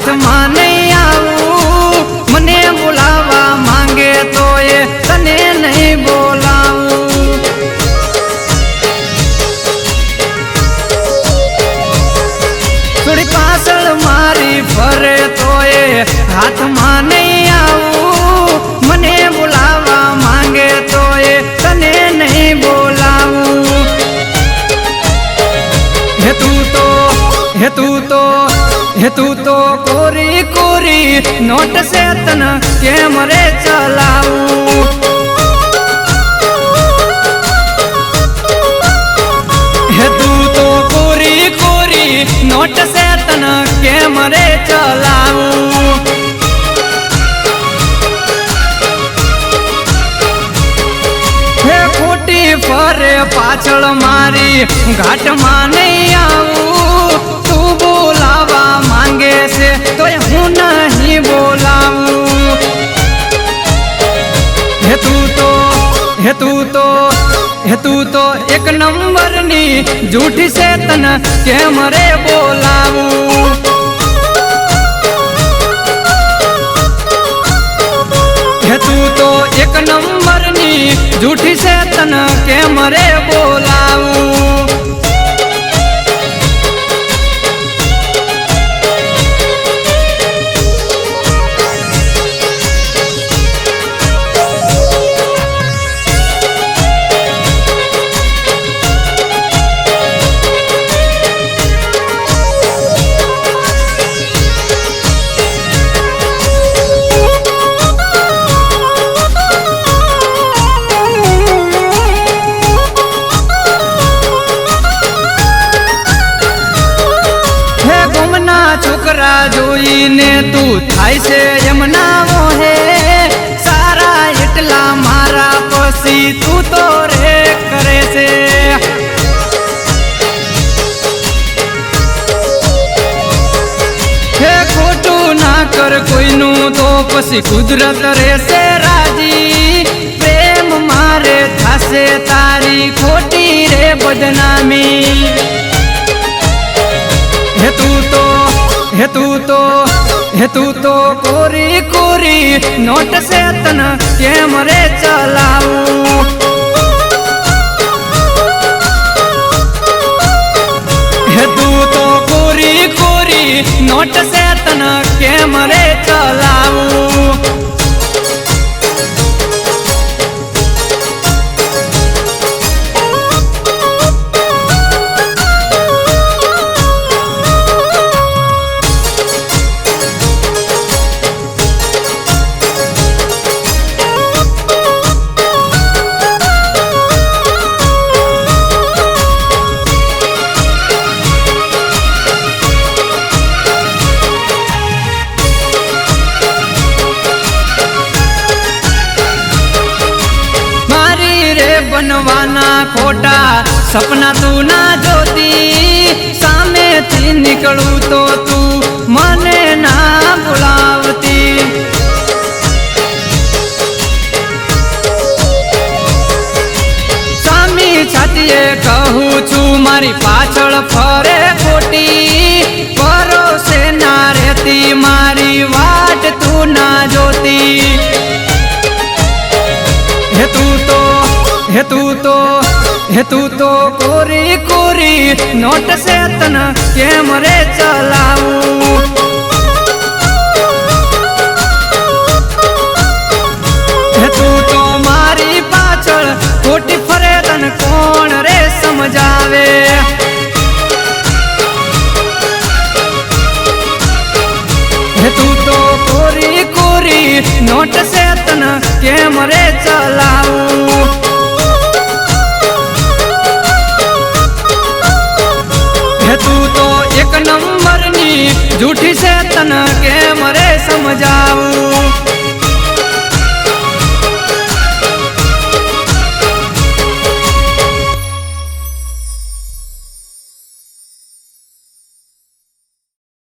હાથમાં નહીં આવું મને બોલાવા માંગે તો એ તને નહીં બોલાવું થોડી પાછળ મારી ફરે તો એ હાથમાં નહીં આવું મને બોલાવા માંગે તો એ તને નહીં બોલાવું તું તો કોરી કોરી નોટ से तन केम रे चलाऊं तू तो कोरी कोरी नोट से तन केम रे चलाऊं हे खोटी फरे पाछळ मारी घाट में नहीं आऊं तू बोलावा मांगे से तो हूँ नहीं बोलाऊं तू तो एक नंबर नी झूठी से तन केम रे बोलाऊं तू तो एक नंबर नी झूठी से तन केम रे बोलाऊं छोकरा जोईने तू थाय से यमना मोहे सारा एटला मारा पसी तू तो रे करे से हे खोटू ना कर कोईनू तो पसी कुदरत रे से राजी प्रेम मारे थासे तारी खोटी रे बदनामी तू तो कोरी कोरी नोट से तन केम रे चलाऊं तू तो कोरी कोरी नोट से तन केम रे चलाऊं बनवाना खोटा सपना तू ना जोती सामे थी निकलू तो तू मने ना बुलावती सामी छातीए कहूँ छू मारी पाछळ फरे खोटी परोसे ना रहती मारी वाट तू ना जोती तू तो कोरी कोरी नोट से तन केम रे चलाऊं तू तो मारी पाछळ खोटी फरे तन कोण रे समझावे तू तो कोरी कोरी नोट से तन केम रे चलाऊं तू तो एक नंबर नी झूठी से तन केम रे समझाऊं